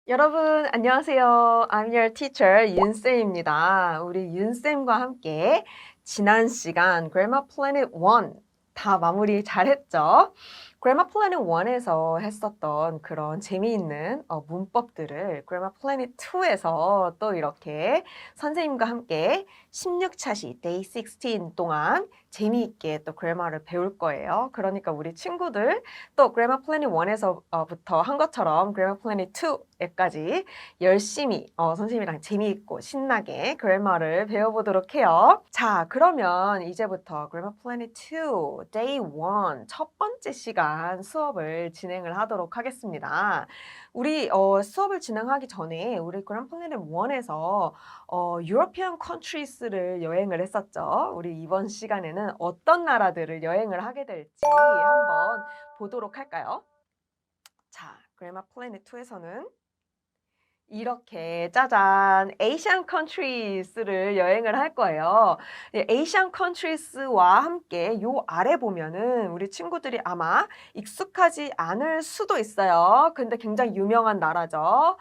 여러분 안녕하세요. I'm your teacher 윤쌤입니다. 우리 윤쌤과 함께 지난 시간 Grammar Planet 1 다 마무리 잘했죠? Grammar Planet 1에서 했었던 그런 재미있는 문법들을 Grammar Planet 2에서 또 이렇게 선생님과 함께 16차시 Day 16 동안 재미있게 또 그래머를 배울 거예요. 그러니까 우리 친구들 또 Grammar Planet 1에서부터 한 것처럼 Grammar Planet 2에까지 열심히 선생님이랑 재미있고 신나게 그래머를 배워보도록 해요. 자, 그러면 이제부터 Grammar Planet 2 Day 1 첫 번째 시간 수업을 진행을 하도록 하겠습니다. 우리 수업을 진행하기 전에 우리 Grammar Planet 1에서 European countries를 여행을 했었죠. 우리 이번 시간에는 어떤 나라들을 여행을 하게 될지 한번 보도록 할까요? 자, Grammar Planet 2에서는 이렇게 짜잔 Asian countries를 여행을 할 거예요. Asian countries와 함께 요 아래 보면은 우리 친구들이 아마 익숙하지 않을 수도 있어요. 근데 굉장히 유명한 나라죠.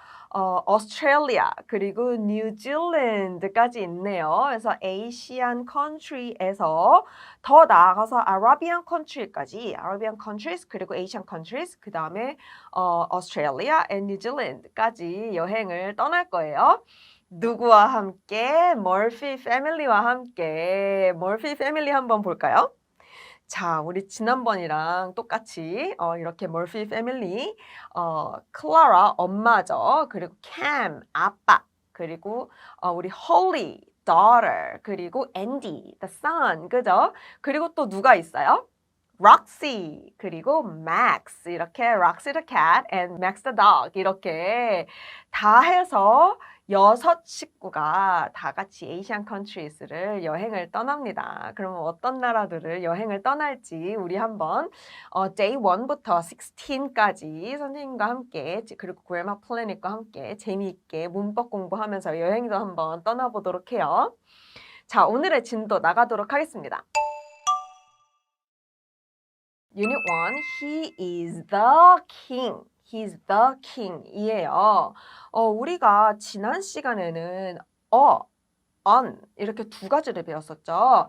오스트레일리아 그리고 뉴질랜드까지 있네요. 그래서 Asian country에서 더 나아가서 Arabian country까지 Arabian countries 그리고 Asian countries 그 다음에 오스트레일리아 and 뉴질랜드까지 여행을 떠날 거예요. 누구와 함께? 머피 패밀리와 함께. 머피 패밀리 한번 볼까요? 자, 우리 지난번이랑 똑같이 이렇게 머피 패밀리 클라라 엄마죠. 그리고 캠 아빠. 그리고 우리 홀리 daughter. 그리고 앤디 the son. 그죠? 그리고 또 누가 있어요? 록시 그리고 맥스 이렇게 록시 the cat and Max the dog 이렇게 다 해서 6 식구가 다 같이 Asian countries를 여행을 떠납니다. 그러면 어떤 나라들을 여행을 떠날지 우리 한번 day 1부터 16까지 선생님과 함께 그리고 Grammar Planet과 함께 재미있게 문법 공부하면서 여행도 한번 떠나보도록 해요. 자, 오늘의 진도 나가도록 하겠습니다. Unit 1, he is the king. He's the king 이에요. 우리가 지난 시간에는 on 이렇게 두 가지를 배웠었죠.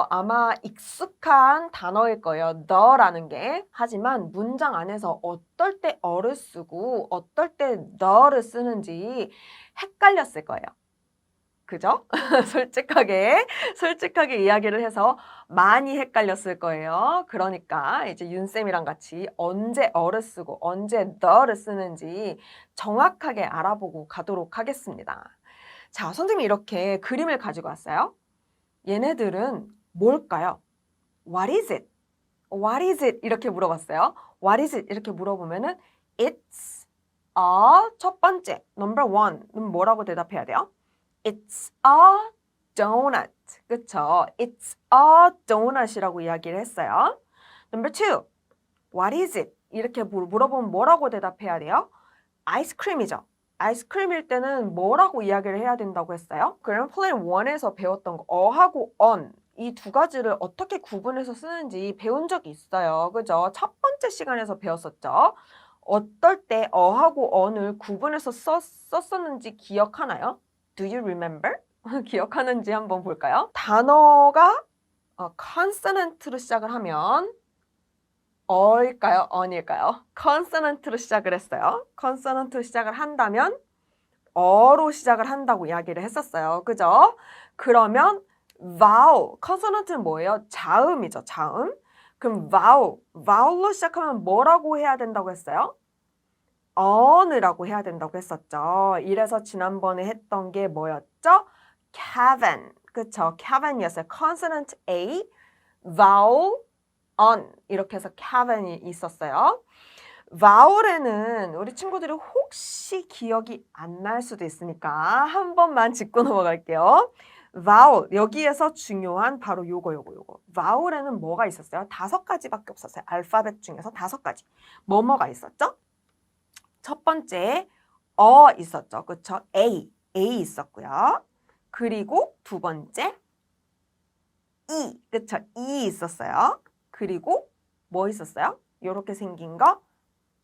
아마 익숙한 단어일 거예요. the라는 게. 하지만 문장 안에서 어떨 때 어를 쓰고 어떨 때 the를 쓰는지 헷갈렸을 거예요. 그죠? 솔직하게 이야기를 해서 많이 헷갈렸을 거예요. 그러니까 이제 윤쌤이랑 같이 언제 어를 쓰고 언제 the를 쓰는지 정확하게 알아보고 가도록 하겠습니다. 자, 선생님이 이렇게 그림을 가지고 왔어요. 얘네들은 뭘까요? What is it? What is it? 이렇게 물어봤어요. What is it? 이렇게 물어보면은 It's a 첫 번째 number one는 뭐라고 대답해야 돼요? It's a donut. 그쵸? It's a donut이라고 이야기를 했어요. Number two, what is it? 이렇게 물어보면 뭐라고 대답해야 돼요? 아이스크림이죠. 아이스크림일 때는 뭐라고 이야기를 해야 된다고 했어요? 그럼 플레이 1에서 배웠던 거 어하고 on 이 두 가지를 어떻게 구분해서 쓰는지 배운 적이 있어요. 그죠? 첫 번째 시간에서 배웠었죠. 어떨 때 어하고 on을 구분해서 썼었는지 기억하나요? Do you remember? 기억하는지 한번 볼까요? 단어가 consonant로 시작을 하면 어일까요? on일까요? consonant로 시작을 했어요. consonant로 시작을 한다면 어로 시작을 한다고 이야기를 했었어요. 그죠? 그러면 vowel, consonant는 뭐예요? 자음이죠. 자음. 그럼 vowel로 시작하면 뭐라고 해야 된다고 했어요? on이라고 해야 된다고 했었죠. 이래서 지난번에 했던 게 뭐였죠? Kevin. 그쵸? Kevin이었어요. consonant A, vowel on. 이렇게 해서 Kevin이 있었어요. vowel에는 우리 친구들이 혹시 기억이 안 날 수도 있으니까 한 번만 짚고 넘어갈게요. vowel 여기에서 중요한 바로 요거. vowel에는 뭐가 있었어요? 5가지밖에 없었어요. 알파벳 중에서 5가지. 뭐가 있었죠? 첫 번째 있었죠. 그쵸? A 있었고요. 그리고 두 번째 그쵸? E 있었어요. 그리고 뭐 있었어요? 요렇게 생긴 거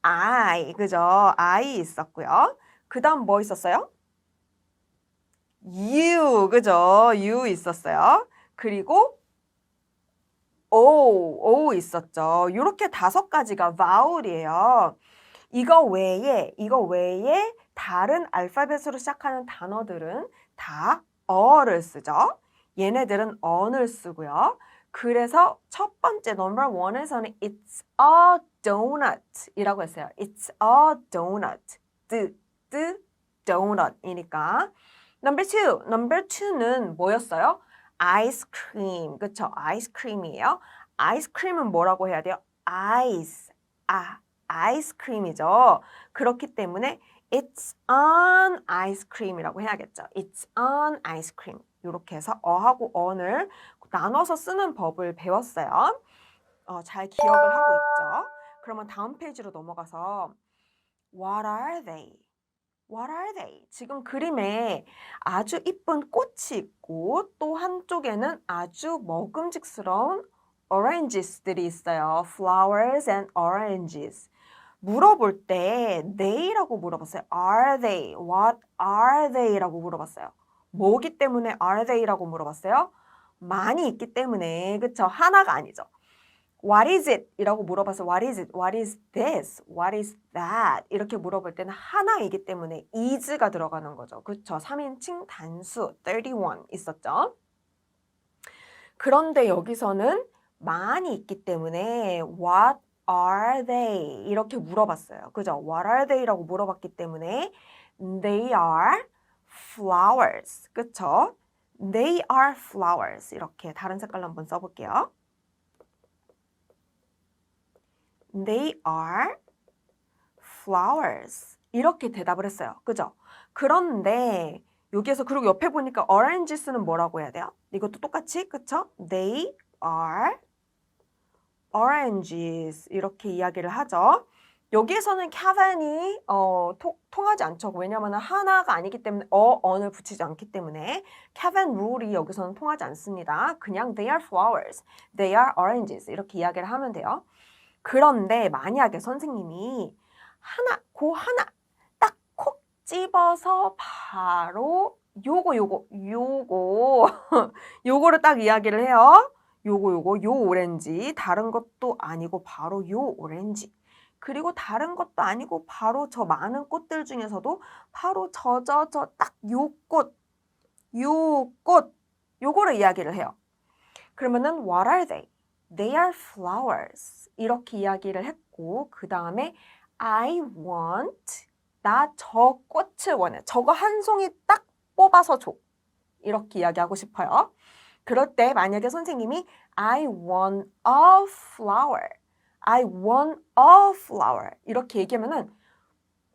I, 그죠? I 있었고요. 그 다음 뭐 있었어요? you, 그죠? you 있었어요. 그리고 o 있었죠. 이렇게 5가지가 vowel이에요. 이거 외에 다른 알파벳으로 시작하는 단어들은 다 어를 쓰죠. 얘네들은 언을 쓰고요. 그래서 첫 번째 넘버 원에서는 It's a donut 이라고 했어요. It's a donut. donut이니까. 넘버 2는 뭐였어요? 아이스크림. 그쵸? 아이스크림이에요. 아이스크림은 뭐라고 해야 돼요? 아이스크림이죠. 그렇기 때문에 It's an ice cream이라고 해야겠죠. It's an ice cream. 이렇게 해서 어하고 on을 나눠서 쓰는 법을 배웠어요. 잘 기억을 하고 있죠. 그러면 다음 페이지로 넘어가서 What are they? What are they? 지금 그림에 아주 이쁜 꽃이 있고 또 한쪽에는 아주 먹음직스러운 oranges들이 있어요. Flowers and oranges. 물어볼 때 they라고 물어봤어요. Are they? What are they? 라고 물어봤어요. 뭐기 때문에 are they?라고 물어봤어요? 많이 있기 때문에, 그쵸? 하나가 아니죠. What is it? 이라고 물어봐서 What is it? What is this? What is that? 이렇게 물어볼 때는 하나이기 때문에 is가 들어가는 거죠. 그쵸? 3인칭 단수 31 있었죠. 그런데 여기서는 많이 있기 때문에 What are they? 이렇게 물어봤어요. 그죠? What are they? 라고 물어봤기 때문에 They are flowers. 그쵸? They are flowers. 이렇게 다른 색깔로 한번 써볼게요. They are flowers. 이렇게 대답을 했어요. 그죠? 그런데 여기에서 그리고 옆에 보니까 oranges는 뭐라고 해야 돼요? 이것도 똑같이 그쵸? They are oranges 이렇게 이야기를 하죠. 여기에서는 Kevin이 통하지 않죠. 왜냐하면 하나가 아니기 때문에 on을 붙이지 않기 때문에 Kevin 룰이 여기서는 통하지 않습니다. 그냥 they are flowers, they are oranges 이렇게 이야기를 하면 돼요. 그런데 만약에 선생님이 하나 딱 콕 집어서 바로 요거를 딱 이야기를 해요. 요 오렌지 다른 것도 아니고 바로 요 오렌지 그리고 다른 것도 아니고 바로 저 많은 꽃들 중에서도 바로 딱 요 꽃 요거를 이야기를 해요. 그러면은 what are they? They are flowers. 이렇게 이야기를 했고 그 다음에 I want 나 저 꽃을 원해. 저거 한 송이 딱 뽑아서 줘. 이렇게 이야기하고 싶어요. 그럴 때 만약에 선생님이 I want a flower. I want a flower. 이렇게 얘기하면은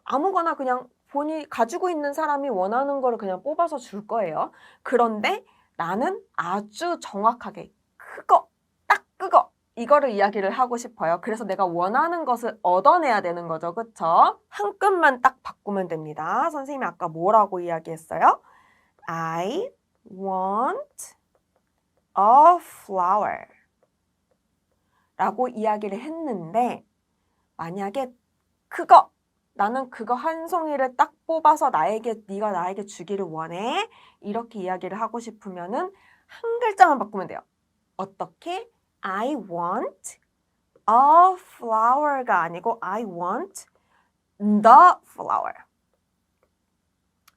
아무거나 그냥 본인이 가지고 있는 사람이 원하는 거를 그냥 뽑아서 줄 거예요. 그런데 나는 아주 정확하게 그거 이거를 이야기를 하고 싶어요. 그래서 내가 원하는 것을 얻어내야 되는 거죠. 그쵸? 한 끈만 딱 바꾸면 됩니다. 선생님이 아까 뭐라고 이야기했어요? I want a flower 라고 이야기를 했는데 만약에 나는 그거 한 송이를 딱 뽑아서 네가 나에게 주기를 원해 이렇게 이야기를 하고 싶으면은 한 글자만 바꾸면 돼요. 어떻게? I want a flower가 아니고 I want the flower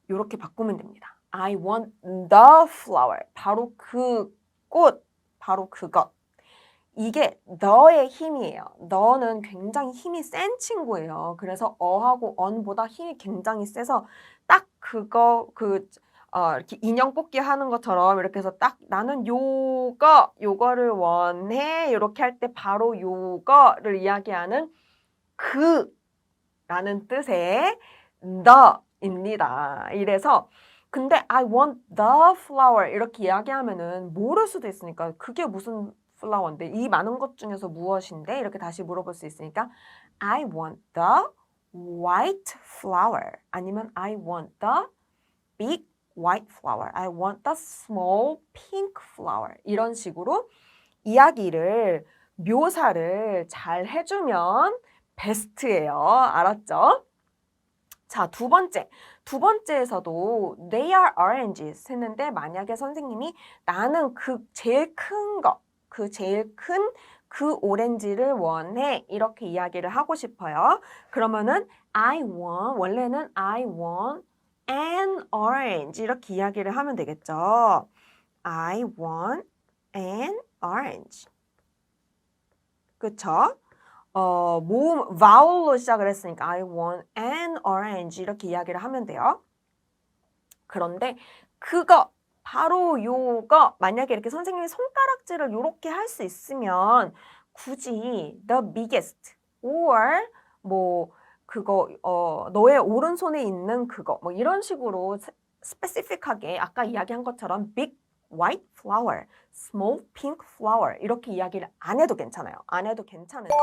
이렇게 바꾸면 됩니다. I want the flower 바로 그 꽃, 바로 그것. 이게 너의 힘이에요. 너는 굉장히 힘이 센 친구예요. 그래서 어하고 on보다 힘이 굉장히 세서 딱 이렇게 인형 뽑기 하는 것처럼 이렇게 해서 딱 나는 요거를 원해. 이렇게 할 때 바로 요거를 이야기하는 라는 뜻의 the입니다. 이래서 근데 I want the flower 이렇게 이야기하면은 모를 수도 있으니까 그게 무슨 플라워인데 이 많은 것 중에서 무엇인데 이렇게 다시 물어볼 수 있으니까 I want the white flower 아니면 I want the big white flower I want the small pink flower 이런 식으로 이야기를 묘사를 잘 해주면 베스트예요. 알았죠? 자, 두 번째에서도 they are oranges 했는데 만약에 선생님이 나는 그 제일 큰 거, 그 제일 큰 그 오렌지를 원해 이렇게 이야기를 하고 싶어요. 그러면은 원래는 I want an orange 이렇게 이야기를 하면 되겠죠. I want an orange. 그쵸? 모음 vowel로 시작을 했으니까 I want an orange 이렇게 이야기를 하면 돼요. 그런데 그거 바로 요거 만약에 이렇게 선생님이 손가락질을 요렇게 할 수 있으면 굳이 the biggest or 뭐 그거 너의 오른손에 있는 그거 뭐 이런 식으로 스페시픽하게 아까 이야기한 것처럼 big white flower, small pink flower 이렇게 이야기를 안 해도 괜찮아요. 안 해도 괜찮은데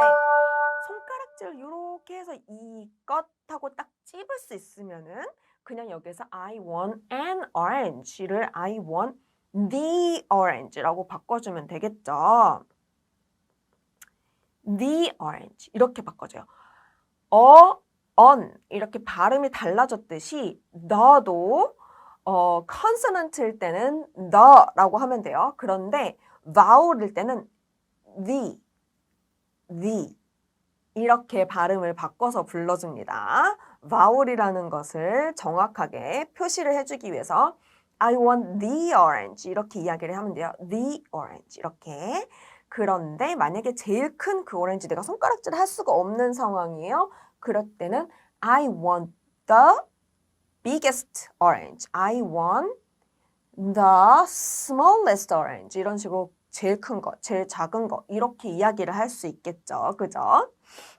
손가락질 이렇게 해서 이것하고 딱 찝을 수 있으면은 그냥 여기서 I want an orange를 I want the orange라고 바꿔주면 되겠죠. the orange 이렇게 바꿔줘요. on 이렇게 발음이 달라졌듯이 the도 consonant일 때는 the라고 하면 돼요. 그런데 vowel일 때는 the 이렇게 발음을 바꿔서 불러줍니다. vowel이라는 것을 정확하게 표시를 해주기 위해서 I want the orange 이렇게 이야기를 하면 돼요. the orange 이렇게. 그런데 만약에 제일 큰 그 오렌지 내가 손가락질을 할 수가 없는 상황이에요. 그럴 때는 I want the biggest orange. I want the smallest orange. 이런 식으로 제일 큰 거, 제일 작은 거 이렇게 이야기를 할 수 있겠죠. 그죠?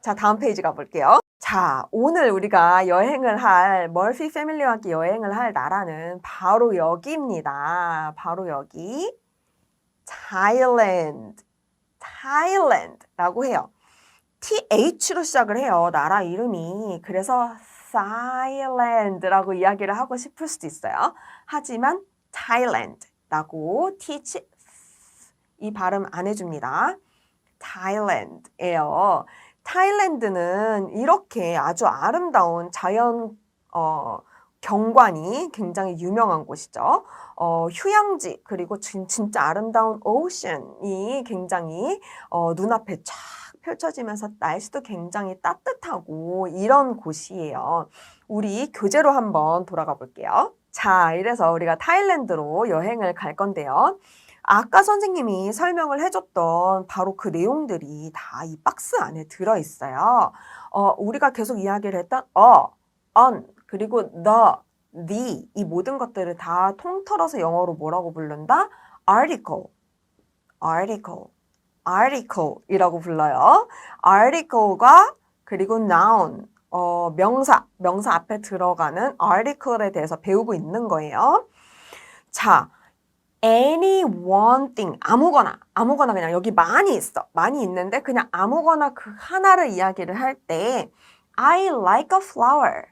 자, 다음 페이지 가볼게요. 자, 오늘 우리가 여행을 할 멀피 패밀리와 함께 여행을 할 나라는 바로 여기입니다. 바로 여기 Thailand라고 해요. TH로 시작을 해요. 나라 이름이. 그래서 Thailand라고 이야기를 하고 싶을 수도 있어요. 하지만 Thailand라고 TH 이 발음 안 해줍니다. Thailand예요. 타일랜드는 이렇게 아주 아름다운 자연 경관이 굉장히 유명한 곳이죠. 휴양지 그리고 진짜 아름다운 오션이 굉장히 눈앞에 쫙 펼쳐지면서 날씨도 굉장히 따뜻하고 이런 곳이에요. 우리 교재로 한번 돌아가 볼게요. 자, 이래서 우리가 타일랜드로 여행을 갈 건데요. 아까 선생님이 설명을 해줬던 바로 그 내용들이 다 이 박스 안에 들어있어요. 우리가 계속 이야기를 했던 on, 그리고 the 이 모든 것들을 다 통틀어서 영어로 뭐라고 부른다? article이라고 불러요. article과 그리고 noun, 명사 앞에 들어가는 article에 대해서 배우고 있는 거예요. 자, any one thing, 아무거나 그냥 여기 많이 있어. 많이 있는데 그냥 아무거나 그 하나를 이야기를 할 때 I like a flower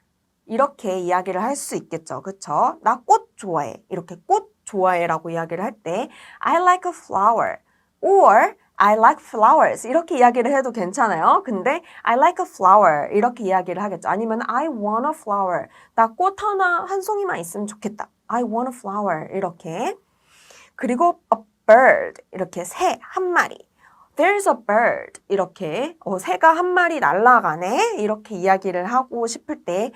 이렇게 이야기를 할 수 있겠죠. 그쵸? 나 꽃 좋아해. 이렇게 꽃 좋아해라고 이야기를 할 때 I like a flower or I like flowers 이렇게 이야기를 해도 괜찮아요. 근데 I like a flower 이렇게 이야기를 하겠죠. 아니면 I want a flower 나 꽃 하나 한 송이만 있으면 좋겠다. I want a flower 이렇게. 그리고 a bird 이렇게 새 한 마리. There's a bird 이렇게 새가 한 마리 날아가네 이렇게 이야기를 하고 싶을 때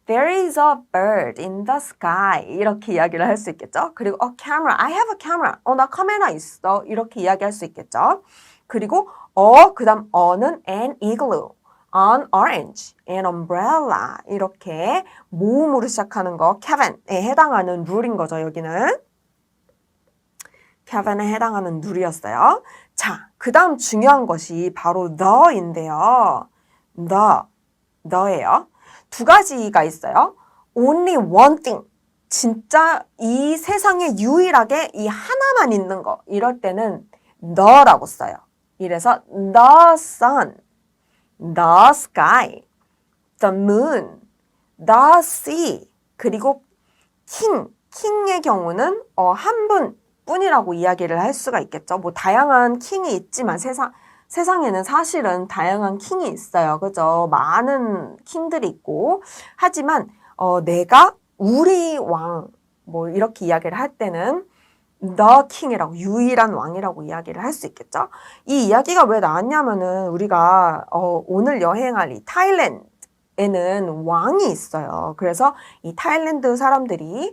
There is a bird in the sky 이렇게 이야기를 할 수 있겠죠. 그리고 a camera, I have a camera. 나 카메라 있어 이렇게 이야기할 수 있겠죠. 그리고 그 다음 는 an igloo, an orange, an umbrella 이렇게 모음으로 시작하는 거 cabin에 해당하는 룰인 거죠. 여기는 cabin에 해당하는 룰이었어요. 자, 그 다음 중요한 것이 바로 the인데요. the예요. 두 가지가 있어요. only one thing. 진짜 이 세상에 유일하게 이 하나만 있는 거. 이럴 때는 the라고 써요. 이래서 the sun, the sky, the moon, the sea, 그리고 킹의 경우는 한 분 뿐이라고 이야기를 할 수가 있겠죠. 뭐 다양한 킹이 있지만 세상에는 사실은 다양한 킹이 있어요. 그죠? 많은 킹들이 있고. 하지만, 내가 우리 왕, 뭐, 이렇게 이야기를 할 때는 the king이라고, 유일한 왕이라고 이야기를 할 수 있겠죠? 이 이야기가 왜 나왔냐면은, 우리가, 오늘 여행할 이 타일랜드에는 왕이 있어요. 그래서 이 타일랜드 사람들이,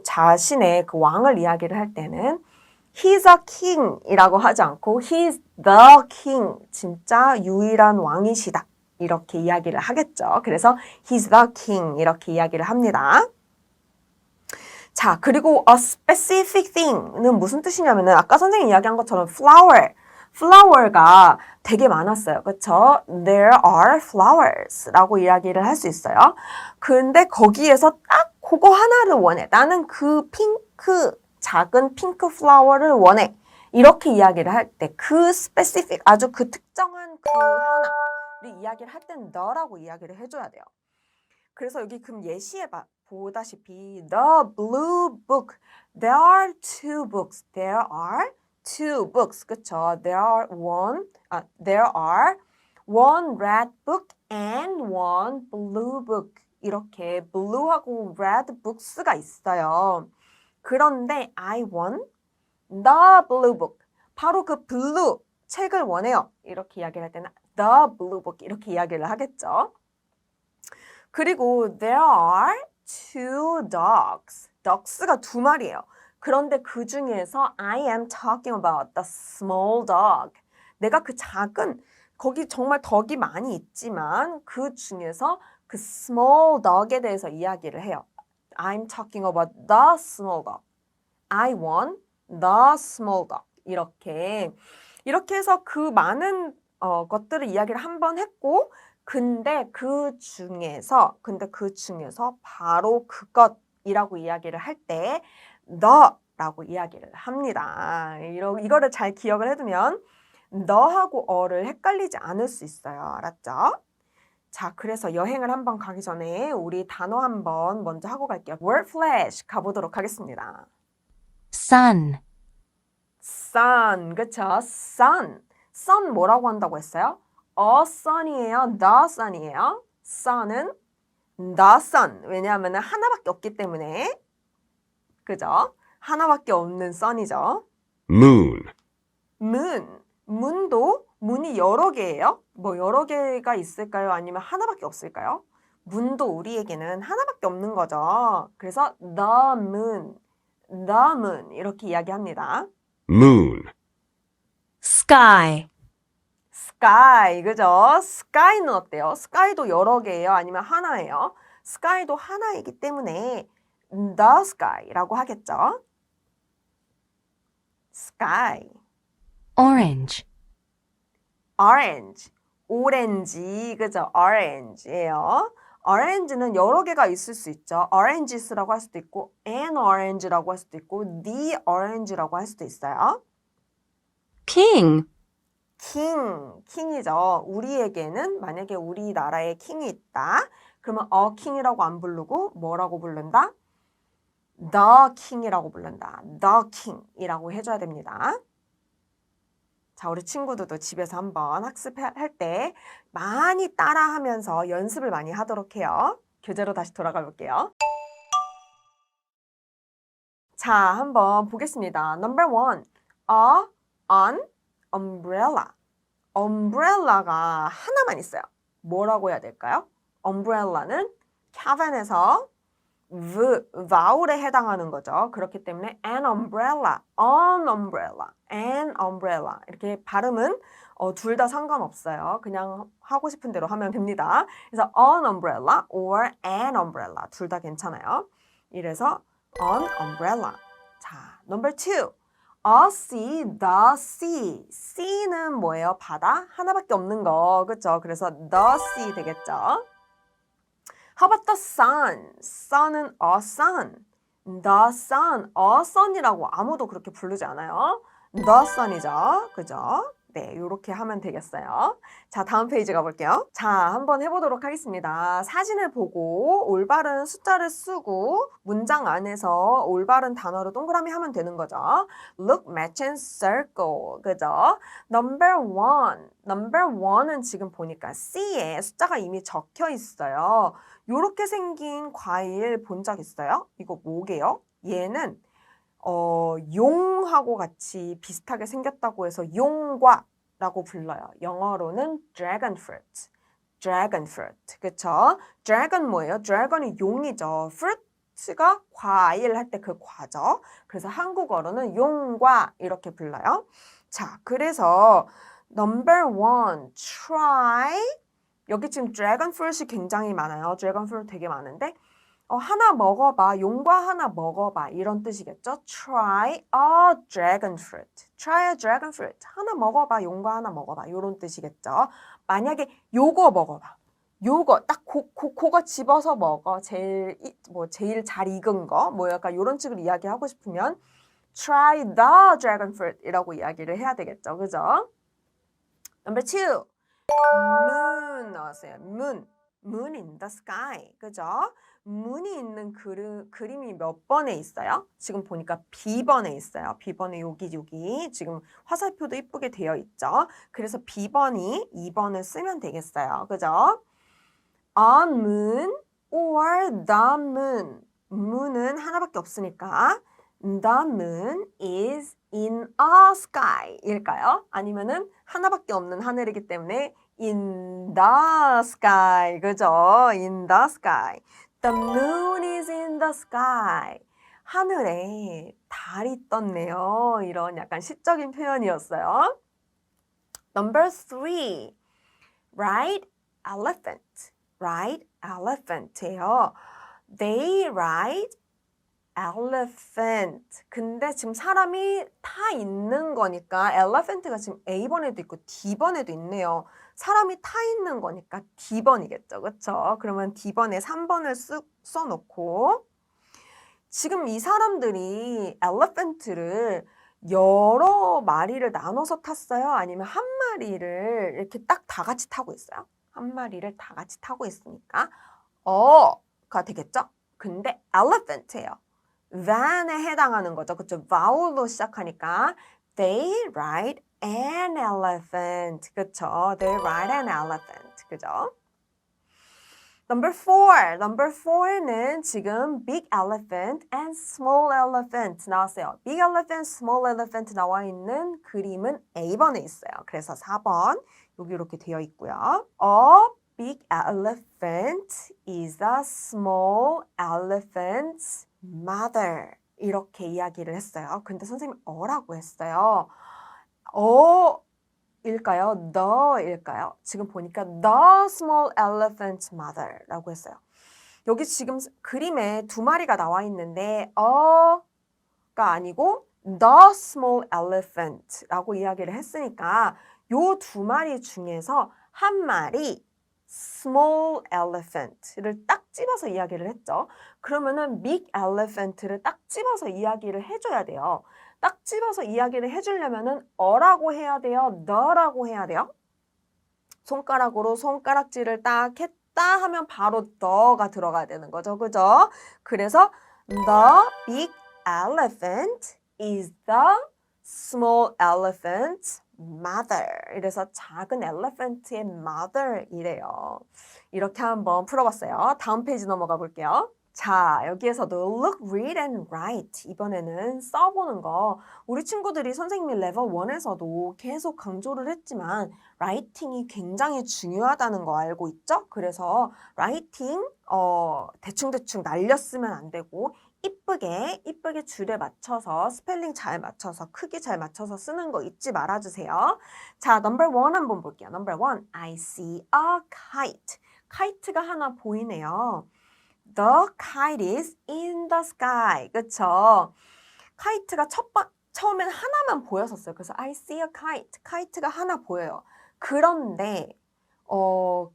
자신의 그 왕을 이야기를 할 때는 He's a king 이라고 하지 않고 He's the king. 진짜 유일한 왕이시다. 이렇게 이야기를 하겠죠. 그래서 He's the king 이렇게 이야기를 합니다. 자, 그리고 a specific thing는 무슨 뜻이냐면은 아까 선생님이 이야기한 것처럼 flower가 되게 많았어요. 그쵸? There are flowers라고 이야기를 할 수 있어요. 근데 거기에서 딱 그거 하나를 원해. 나는 그 작은 핑크 플라워를 원해. 이렇게 이야기를 할 때 그 specific, 아주 그 특정한 그 하나를 이야기를 할 땐 너라고 이야기를 해줘야 돼요. 그래서 여기 그럼 예시에 보다시피 the blue book. There are two books. There are two books. 그쵸? There are one red book and one blue book. 이렇게 blue하고 red books가 있어요. 그런데 I want the blue book. 바로 그 blue 책을 원해요. 이렇게 이야기를 할 때는 the blue book 이렇게 이야기를 하겠죠. 그리고 there are two dogs. dogs가 두 마리예요. 그런데 그 중에서 I am talking about the small dog. 내가 그 작은, 거기 정말 덕이 많이 있지만 그 중에서 그 small dog에 대해서 이야기를 해요. I'm talking about the small dog. I want the small dog. 이렇게 해서 그 많은 것들을 이야기를 한번 했고 근데 그 중에서 바로 그것이라고 이야기를 할 때 너라고 이야기를 합니다. 이거를 잘 기억을 해두면 너하고 어를 헷갈리지 않을 수 있어요. 알았죠? 자, 그래서 여행을 한번 가기 전에 우리 단어 한번 먼저 하고 갈게요. word flash 가보도록 하겠습니다. sun, sun, 그쵸? sun 뭐라고 한다고 했어요? a sun이에요? the sun이에요? sun은 the sun. 왜냐하면 하나밖에 없기 때문에. 그죠? 하나밖에 없는 sun이죠. moon, 문이 여러 개예요? 뭐 여러 개가 있을까요? 아니면 하나밖에 없을까요? 문도 우리에게는 하나밖에 없는 거죠. 그래서 the moon 이렇게 이야기합니다. moon, sky, sky, 그죠? sky는 어때요? sky도 여러 개예요? 아니면 하나예요? sky도 하나이기 때문에 the sky라고 하겠죠? sky, orange, 오렌지, 그죠? orange예요. orange는 여러 개가 있을 수 있죠. oranges라고 할 수도 있고 an orange라고 할 수도 있고 the orange라고 할 수도 있어요. king, 킹이죠. 우리에게는 만약에 우리나라에 킹이 있다. 그러면 a king이라고 안 부르고 뭐라고 부른다? the king이라고 부른다. the king이라고 해줘야 됩니다. 자, 우리 친구들도 집에서 한번 학습할 때 많이 따라하면서 연습을 많이 하도록 해요. 교재로 다시 돌아가 볼게요. 자, 한번 보겠습니다. Number 1. an umbrella. umbrella가 하나만 있어요. 뭐라고 해야 될까요? umbrella는 caven에서 vowel에 해당하는 거죠. 그렇기 때문에 an umbrella 이렇게 발음은 둘 다 상관없어요. 그냥 하고 싶은 대로 하면 됩니다. 그래서 an umbrella or an umbrella 둘 다 괜찮아요. 이래서 an umbrella. 자, number 2. a sea, the sea. sea는 뭐예요? 바다? 하나밖에 없는 거. 그렇죠? 그래서 the sea 되겠죠? How about the sun? sun은 a sun. the sun, a sun이라고 아무도 그렇게 부르지 않아요. the sun이죠. 그죠? 때 이렇게 하면 되겠어요. 자, 다음 페이지 가볼게요. 자, 한번 해보도록 하겠습니다. 사진을 보고 올바른 숫자를 쓰고 문장 안에서 올바른 단어로 동그라미 하면 되는 거죠. Look, match and circle. 그죠? Number one은 지금 보니까 C에 숫자가 이미 적혀 있어요. 요렇게 생긴 과일 본 적 있어요? 이거 뭐게요? 얘는 용하고 같이 비슷하게 생겼다고 해서 용과라고 불러요. 영어로는 dragon fruit. dragon fruit. 그쵸? dragon 뭐예요? dragon이 용이죠. fruit가 과일 할 때 그 과죠. 그래서 한국어로는 용과 이렇게 불러요. 자, 그래서 number one, try. 여기 지금 dragon fruit이 굉장히 많아요. dragon fruit 되게 많은데 하나 먹어봐. 용과 하나 먹어봐. 이런 뜻이겠죠? Try a dragon fruit. Try a dragon fruit. 하나 먹어봐. 용과 하나 먹어봐. 이런 뜻이겠죠? 만약에 요거 먹어봐. 요거 딱 그거 집어서 먹어. 제일 잘 익은 거. 뭐 약간 이런 식으로 이야기하고 싶으면 Try the dragon fruit 이라고 이야기를 해야 되겠죠? 그죠? Number two. Moon 나왔어요. Moon in the sky. 그죠? 문이 있는 그림이 몇 번에 있어요? 지금 보니까 B번에 있어요. B번에 여기 지금 화살표도 이쁘게 되어 있죠. 그래서 B번이 2번을 쓰면 되겠어요. 그죠? A moon or the moon. moon은 하나밖에 없으니까 the moon is in a sky 일까요? 아니면은 하나밖에 없는 하늘이기 때문에 in the sky. 그죠? in the sky. The moon is in the sky. 하늘에 달이 떴네요. 이런 약간 시적인 표현이었어요. Number three. Ride elephant. Ride elephant예요. They ride elephant. 근데 지금 사람이 타 있는 거니까 elephant가 지금 A번에도 있고 D번에도 있네요. 사람이 타 있는 거니까 D번이겠죠. 그렇죠? 그러면 D번에 3번을 써놓고 지금 이 사람들이 elephant를 여러 마리를 나눠서 탔어요? 아니면 한 마리를 이렇게 딱 다 같이 타고 있어요? 한 마리를 다 같이 타고 있으니까 가 되겠죠? 근데 elephant예요. van에 해당하는 거죠. 그쵸? vowel로 시작하니까 they ride an elephant. 그쵸? They ride an elephant. 그죠? Number four는 지금 big elephant and small elephant 나왔어요. big elephant, small elephant 나와 있는 그림은 A번에 있어요. 그래서 4번 여기 이렇게 되어 있고요. A big elephant is a small elephant's mother. 이렇게 이야기를 했어요. 근데 선생님이 어라고 했어요. 일까요? the일까요? 지금 보니까 the small elephant's mother라고 했어요. 여기 지금 그림에 두 마리가 나와 있는데 가 아니고 the small elephant라고 이야기를 했으니까 요 두 마리 중에서 한 마리 small elephant를 딱 집어서 이야기를 했죠. 그러면은 big elephant를 딱 집어서 이야기를 해줘야 돼요. 딱 집어서 이야기를 해주려면은 어라고 해야 돼요? the라고 해야 돼요? 손가락으로 손가락질을 딱 했다 하면 바로 the가 들어가야 되는 거죠. 그죠? 그래서 the big elephant is the small elephant's mother. 이래서 작은 엘리펀트의 mother이래요. 이렇게 한번 풀어봤어요. 다음 페이지 넘어가 볼게요. 자, 여기에서도 look, read and write. 이번에는 써보는 거. 우리 친구들이 선생님이 레벨 1에서도 계속 강조를 했지만 writing이 굉장히 중요하다는 거 알고 있죠? 그래서 writing 대충대충 날려 쓰면 안 되고 이쁘게 줄에 맞춰서 스펠링 잘 맞춰서 크기 잘 맞춰서 쓰는 거 잊지 말아주세요. 자, number 1 한번 볼게요. number 1, I see a kite. 카이트가 하나 보이네요. The kite is in the sky. 그쵸? 카이트가 처음엔 하나만 보였었어요. 그래서 I see a kite. 카이트가 하나 보여요. 그런데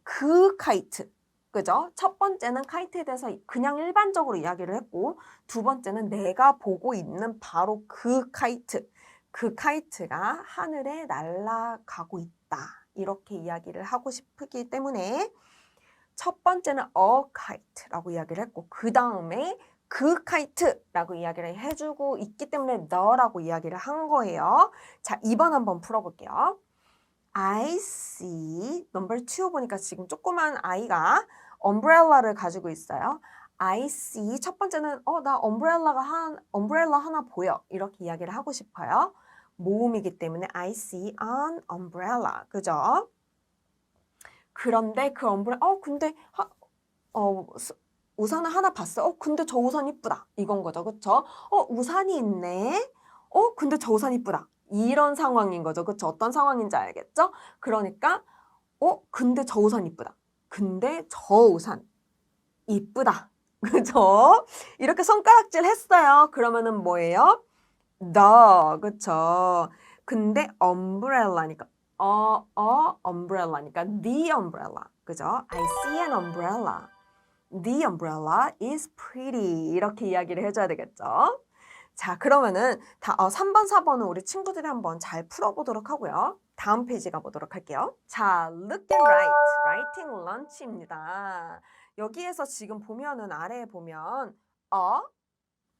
그 카이트. 그죠? 첫 번째는 카이트에 대해서 그냥 일반적으로 이야기를 했고 두 번째는 내가 보고 있는 바로 그 카이트. 그 카이트가 하늘에 날아가고 있다. 이렇게 이야기를 하고 싶기 때문에 첫 번째는 a kite라고 이야기를 했고 그 다음에 그 카이트라고 이야기를 해주고 있기 때문에 the라고 이야기를 한 거예요. 자, 2번 한번 풀어볼게요. I see number 2 보니까 지금 조그만 아이가 umbrella를 가지고 있어요. I see 첫 번째는 나 umbrella 하나 보여 이렇게 이야기를 하고 싶어요. 모음이기 때문에 I see an umbrella 그죠? 그런데 그 umbrella 근데 우산을 하나 봤어. 근데 저 우산 이쁘다. 이건 거죠. 그쵸? 우산이 있네. 근데 저 우산 이쁘다. 이런 상황인 거죠. 그쵸? 어떤 상황인지 알겠죠? 그러니까 근데 저 우산 이쁘다. 근데 저 우산 이쁘다. 그죠? 이렇게 손가락질 했어요. 그러면은 뭐예요? the. 그쵸? 근데 umbrella니까 umbrella니까 the umbrella. 그죠? I see an umbrella. The umbrella is pretty. 이렇게 이야기를 해줘야 되겠죠? 자, 그러면은 3번, 4번은 우리 친구들이 한번 잘 풀어보도록 하고요. 다음 페이지 가보도록 할게요. 자, look and write. writing lunch입니다. 여기에서 지금 보면은 아래에 보면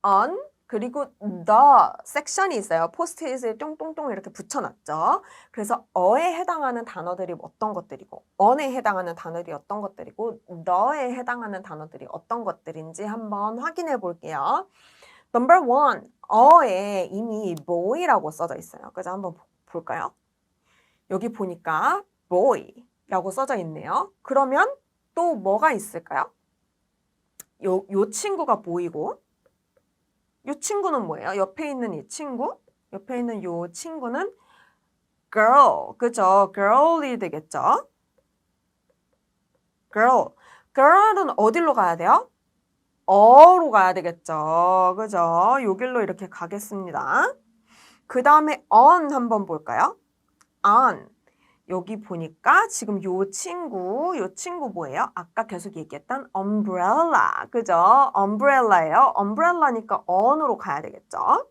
on 그리고 the 섹션이 있어요. 포스트잇을 똥똥똥 이렇게 붙여놨죠. 그래서 어에 해당하는 단어들이 어떤 것들이고 on에 해당하는 단어들이 어떤 것들이고 the에 해당하는 단어들이 어떤 것들인지 한번 확인해 볼게요. Number 1, 어에 이미 boy라고 써져 있어요. 그래서 한번 볼까요? 여기 보니까 boy라고 써져 있네요. 그러면 또 뭐가 있을까요? 요 친구가 보이고 이 친구는 뭐예요? 옆에 있는 이 친구? 옆에 있는 이 친구는 girl, 그죠? girl이 되겠죠? girl. girl은 어디로 가야 돼요? 어로 가야 되겠죠? 그죠? 요 길로 이렇게 가겠습니다. 그 다음에 on 한번 볼까요? on. 여기 보니까 지금 요 친구 뭐예요? 아까 계속 얘기했던 umbrella. 그죠? umbrella예요. umbrella니까 on으로 가야 되겠죠?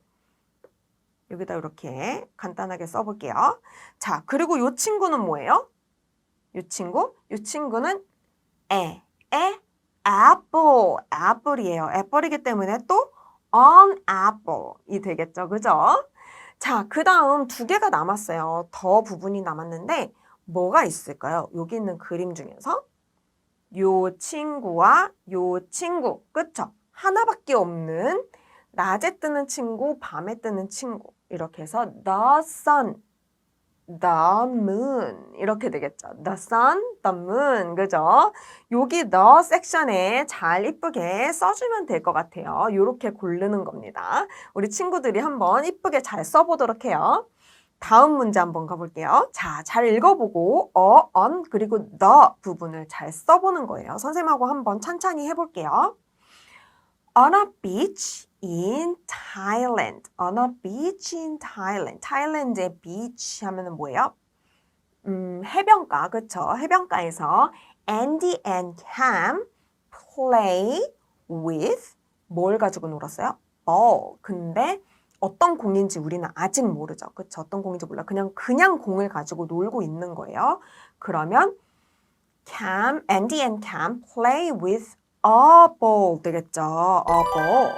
여기다 이렇게 간단하게 써볼게요. 자, 그리고 요 친구는 뭐예요? 요 친구는 apple. apple이에요. apple이기 때문에 또 an apple이 되겠죠. 그죠? 자, 그 다음 2개가 남았어요. 더 부분이 남았는데 뭐가 있을까요? 여기 있는 그림 중에서 요 친구와 요 친구, 그쵸? 하나밖에 없는 낮에 뜨는 친구, 밤에 뜨는 친구 이렇게 해서 the sun, the moon 이렇게 되겠죠. the sun, the moon 그죠? 여기 the 섹션에 잘 이쁘게 써주면 될 것 같아요. 이렇게 고르는 겁니다. 우리 친구들이 한번 이쁘게 잘 써보도록 해요. 다음 문제 한번 가볼게요. 자, 잘 읽어보고 on 그리고 the 부분을 잘 써보는 거예요. 선생님하고 한번 찬찬히 해볼게요. On a beach in Thailand. On a beach in Thailand. 타일랜드의 beach 하면은 뭐예요? 해변가, 그쵸? 해변가에서 Andy and Cam play with 뭘 가지고 놀았어요? ball. 근데 어떤 공인지 우리는 아직 모르죠. 그쵸? 어떤 공인지 몰라. 그냥 공을 가지고 놀고 있는 거예요. 그러면 Andy and Cam play with a ball 되겠죠. a ball.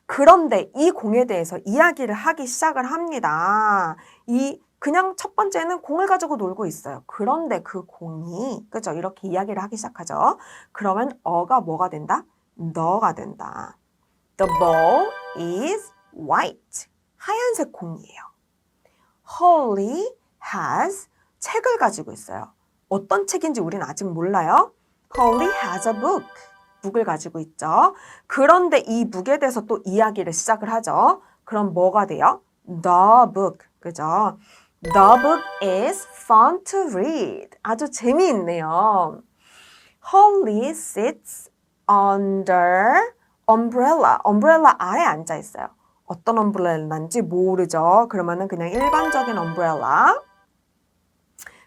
그런데 이 공에 대해서 이야기를 하기 시작을 합니다. 그냥 첫 번째는 공을 가지고 놀고 있어요. 그런데 그 공이, 그죠? 이렇게 이야기를 하기 시작하죠. 그러면 어가 뭐가 된다? 너가 된다. The ball is white. 하얀색 공이에요. Holly has 책을 가지고 있어요. 어떤 책인지 우리는 아직 몰라요. Holly has a book. 북을 가지고 있죠. 그런데 이 북에 대해서 또 이야기를 시작을 하죠. 그럼 뭐가 돼요? The book. 그죠? The book is fun to read. 아주 재미있네요. Holly sits under umbrella. umbrella 아래 앉아 있어요. 어떤 umbrellan지 모르죠. 그러면은 그냥 일반적인 umbrella.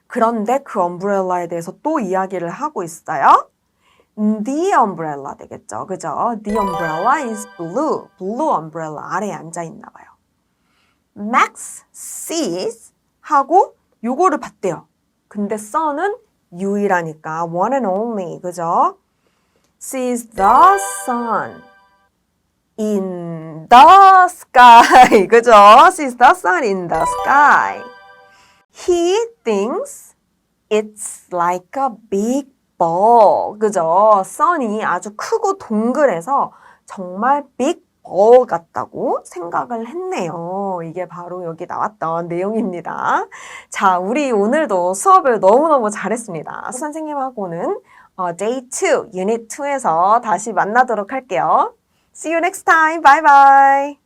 그런데 그 umbrella에 대해서 또 이야기를 하고 있어요. The umbrella 되겠죠. 그죠? The umbrella is blue. blue umbrella 아래에 앉아 있나 봐요. Max sees 하고 요거를 봤대요. 근데 sun은 유일하니까 one and only, 그죠? Sees the sun in the sky, 그죠? Sees the sun in the sky. He thinks it's like a big ball, 그죠? sun이 아주 크고 동그래서 정말 big ball 같다고 생각을 했네요. 이게 바로 여기 나왔던 내용입니다. 자, 우리 오늘도 수업을 너무너무 잘했습니다. 선생님하고는 Day 2, Unit 2에서 다시 만나도록 할게요. See you next time. Bye bye.